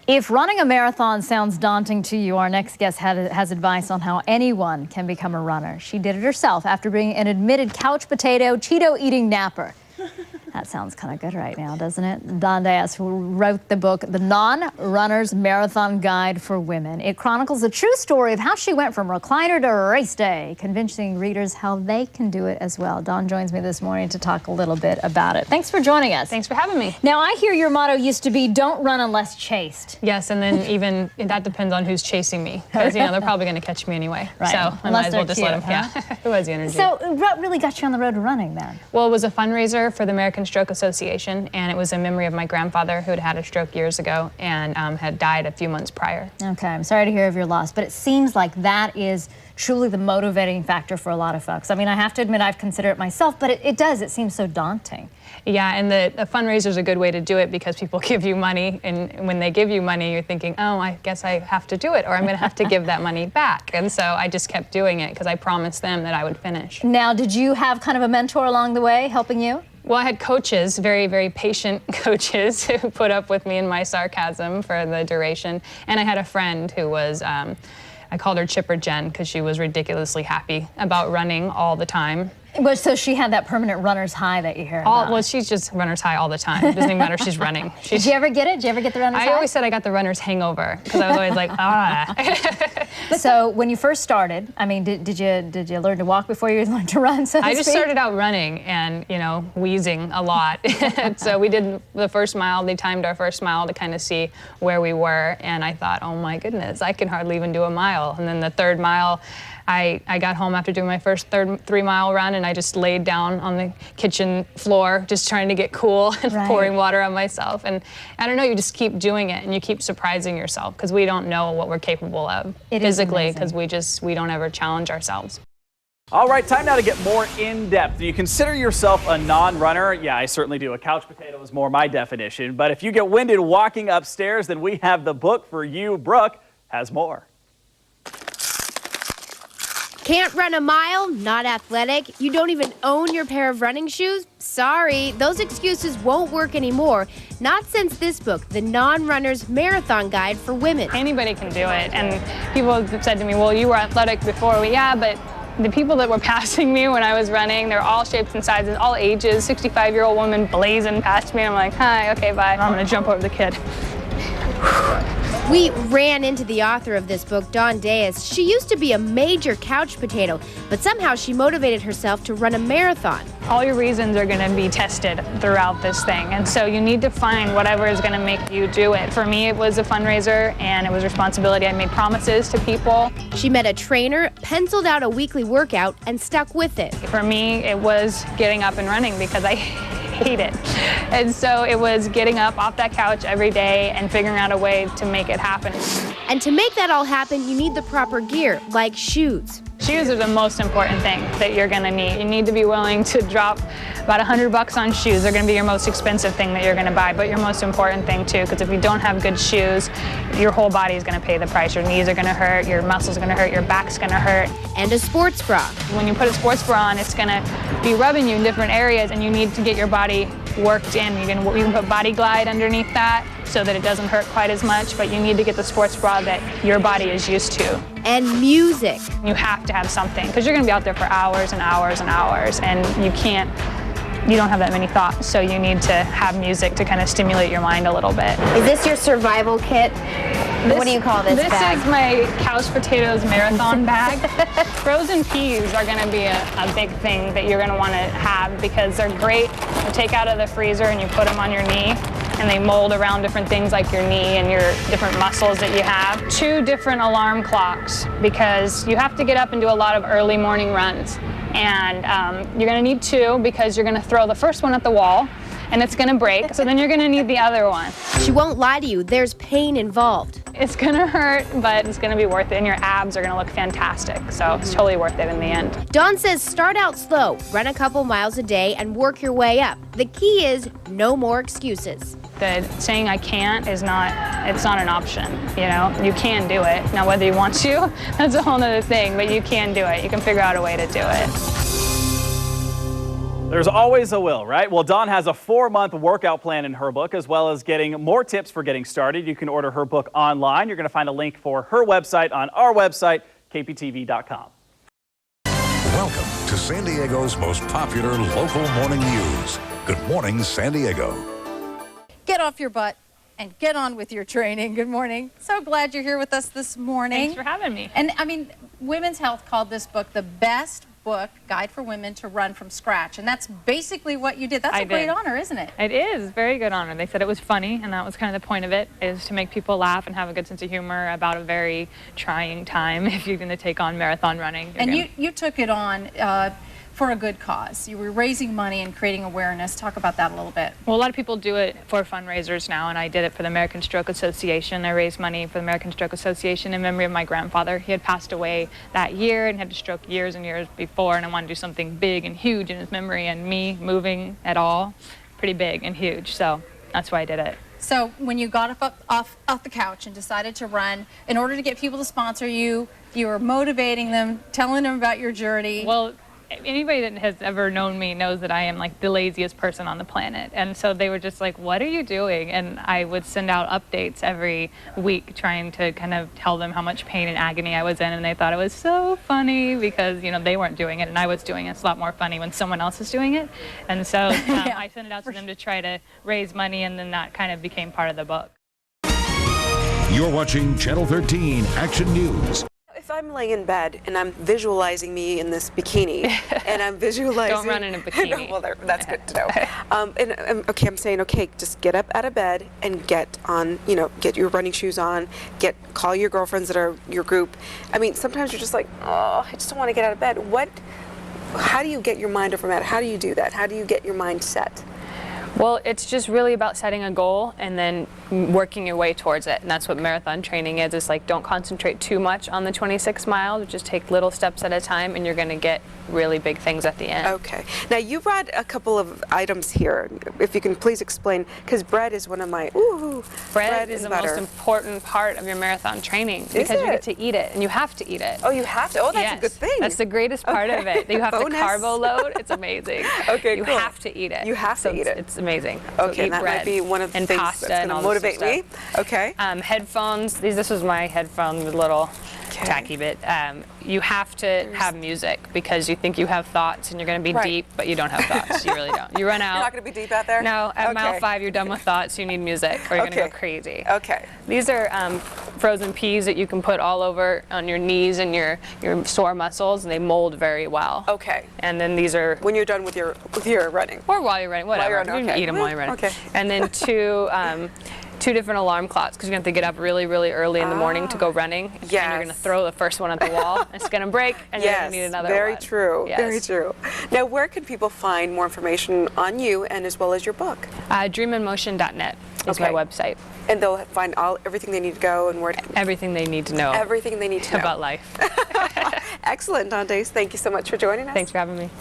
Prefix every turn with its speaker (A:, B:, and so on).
A: If running a marathon sounds daunting to you, our next guest has advice on how anyone can become a runner. She did it herself after being an admitted couch potato, Cheeto-eating napper. That sounds kind of good right now, doesn't it? Dais, who wrote the book, The Non-Runner's Marathon Guide for Women. It chronicles the true story of how she went from recliner to race day, convincing readers how they can do it as well. Dawn joins me this morning to talk a little bit about it. Thanks for joining us.
B: Thanks for having me.
A: Now, I hear your motto used to be, don't run unless chased.
B: Yes, and then even that depends on who's chasing me, because they're probably going to catch me anyway.
A: Right.
B: So I might as well just let them. Yeah, who has the energy?
A: So what really got you on the road to running then?
B: Well, it was a fundraiser for the American Stroke Association, and it was in memory of my grandfather who had had a stroke years ago and had died a few months prior.
A: Okay, I'm sorry to hear of your loss, but it seems like that is truly the motivating factor for a lot of folks. I mean, I have to admit I've considered it myself, but it seems so daunting.
B: Yeah, and the fundraiser is a good way to do it because people give you money, and when they give you money, you're thinking, oh, I guess I have to do it, or I'm going to have to give that money back. And so I just kept doing it because I promised them that I would finish.
A: Now, did you have kind of a mentor along the way helping you?
B: Well, I had coaches, very, very patient coaches who put up with me and my sarcasm for the duration. And I had a friend who was, I called her Chipper Jen because she was ridiculously happy about running all the time.
A: Well, so she had that permanent runner's high that you hear about.
B: Well, she's just runner's high all the time. It doesn't even matter if she's running.
A: Did you ever get it? Did you ever get the runner's high?
B: I always said I got the runner's hangover because I was always like, ah.
A: So when you first started, I mean, did you learn to walk before you learned to run, so to
B: I just
A: speak?
B: started out running and, wheezing a lot. So we did the first mile. They timed our first mile to kind of see where we were. And I thought, oh my goodness, I can hardly even do a mile. And then the third mile, I got home after doing my first 3-mile run, and I just laid down on the kitchen floor just trying to get cool and pouring water on myself. And I don't know, you just keep doing it and you keep surprising yourself because we don't know what we're capable of physically because we don't ever challenge ourselves.
C: All right, time now to get more in-depth. Do you consider yourself a non-runner? Yeah, I certainly do. A couch potato is more my definition. But if you get winded walking upstairs, then we have the book for you. Brooke has more.
D: Can't run a mile? Not athletic? You don't even own your pair of running shoes? Sorry, those excuses won't work anymore. Not since this book, The Non-Runner's Marathon Guide for Women.
B: Anybody can do it. And people have said to me, well, you were athletic before. Yeah, but the people that were passing me when I was running, they're all shapes and sizes, all ages. 65-year-old woman blazing past me. I'm like, hi, okay, bye. I'm going to jump over the kid.
D: We ran into the author of this book, Dawn Dais. She used to be a major couch potato, but somehow she motivated herself to run a marathon.
B: All your reasons are going to be tested throughout this thing, and so you need to find whatever is going to make you do it. For me, it was a fundraiser, and it was responsibility. I made promises to people.
D: She met a trainer, penciled out a weekly workout, and stuck with it.
B: For me, it was getting up and running because I hate it. And so it was getting up off that couch every day and figuring out a way to make it happen.
D: And to make that all happen, you need the proper gear, like shoes.
B: Shoes are the most important thing that you're going to need. You need to be willing to drop about $100 on shoes. They're going to be your most expensive thing that you're going to buy, but your most important thing too, because if you don't have good shoes, your whole body is going to pay the price. Your knees are going to hurt, your muscles are going to hurt, your back's going to hurt.
D: And a sports bra.
B: When you put a sports bra on, it's going to be rubbing you in different areas, and you need to get your body worked in. You can put Body Glide underneath that so that it doesn't hurt quite as much, but you need to get the sports bra that your body is used to.
D: And music.
B: You have to have something because you're going to be out there for hours and hours and hours, and you don't have that many thoughts, so you need to have music to kind of stimulate your mind a little bit.
D: Is this your survival kit? What do you call this bag?
B: This is my couch potatoes marathon bag. Frozen peas are going to be a big thing that you're going to want to have because they're great. You take out of the freezer and you put them on your knee, and they mold around different things like your knee and your different muscles that you have. 2 different alarm clocks because you have to get up and do a lot of early morning runs. And you're going to need 2 because you're going to throw the first one at the wall and it's going to break, so then you're going to need the other one.
D: She won't lie to you, there's pain involved.
B: It's going to hurt, but it's going to be worth it, and your abs are going to look fantastic, so it's totally worth it in the end.
D: Dawn says start out slow, run a couple miles a day, and work your way up. The key is no more excuses.
B: The saying I can't it's not an option, You can do it. Now whether you want to, that's a whole other thing, but you can do it. You can figure out a way to do it.
C: There's always a will, right? Well, Dawn has a 4-month workout plan in her book, as well as getting more tips for getting started. You can order her book online. You're going to find a link for her website on our website, kptv.com.
E: Welcome to San Diego's most popular local morning news. Good morning, San Diego.
F: Get off your butt and get on with your training. Good morning. So glad you're here with us this morning.
B: Thanks for having me.
F: And I mean, Women's Health called this book the best book guide for women to run from scratch, and that's basically what you did. That's a great honor, isn't it?
B: It is very good honor. They said it was funny, and that was kind of the point of it, is to make people laugh and have a good sense of humor about a very trying time if you're going to take on marathon running.
F: And you took it on for a good cause. You were raising money and creating awareness. Talk about that a little bit.
B: Well, a lot of people do it for fundraisers now, and I did it for the American Stroke Association. I raised money for the American Stroke Association in memory of my grandfather. He had passed away that year and had a stroke years and years before, and I wanted to do something big and huge in his memory, and me moving at all, pretty big and huge, so that's why I did it.
F: So when you got off the couch and decided to run, in order to get people to sponsor you, you were motivating them, telling them about your journey.
B: Well, anybody that has ever known me knows that I am like the laziest person on the planet, and so they were just like, what are you doing? And I would send out updates every week trying to kind of tell them how much pain and agony I was in, and they thought it was so funny because, you know, they weren't doing it and I was doing it. It's a lot more funny when someone else is doing it, and so I sent it out to them to try to raise money, and then that kind of became part of the book.
E: You're watching Channel 13 Action News.
G: If I'm laying in bed and I'm visualizing me in this bikini, and I'm visualizing...
B: Don't run in a bikini.
G: Well, that's good to know. Okay, I'm saying, okay, just get up out of bed and get on, you know, get your running shoes on, call your girlfriends that are your group. I mean, sometimes you're just like, oh, I just don't want to get out of bed. How do you get your mind over matter? How do you do that? How do you get your mind set?
B: Well, it's just really about setting a goal and then working your way towards it, and that's what marathon training is. It's like, don't concentrate too much on the 26 miles, just take little steps at a time, and you're going to get really big things at the end.
G: Okay. Now, you brought a couple of items here. If you can please explain, because bread is one of my,
B: bread is the most important part of your marathon training, because you get to eat it, and you have to eat it.
G: Oh, you have to? Oh, that's a good thing.
B: That's the greatest part of it. You have to carbo load. It's amazing.
G: Okay,
B: you have to eat it.
G: You have to eat it.
B: It's amazing.
G: Okay,
B: so eat
G: that
B: bread
G: might be one of the things that's going to motivate me. Okay.
B: Headphones. This was my headphone with a little tacky bit. You have to have music, because you think you have thoughts and you're going to be deep, but you don't have thoughts. You really don't. You run out.
G: You're not going to be deep out there?
B: No. At mile 5, you're done with thoughts. You need music, or you're going to go crazy.
G: Okay.
B: These are frozen peas that you can put all over on your knees and your sore muscles, and they mold very well.
G: Okay.
B: And then these are
G: when you're done with your running.
B: Or while you're running, whatever.
G: While you're running,
B: You can eat them while you're running.
G: Okay.
B: And then two different alarm clocks, because you're going to have to get up really, really early in the morning to go running.
G: Yes.
B: And you're going to throw the first one at the wall. It's going to break, and you're going to need another one.
G: Very true.
B: Yes.
G: Very true. Now, where can people find more information on you and as well as your book?
B: dreaminmotion.net is my website.
G: And they'll find everything they need to go and where to...
B: Everything they need to know.
G: Everything they need to know.
B: About life.
G: Excellent, Dais. Thank you so much for joining us.
B: Thanks for having me.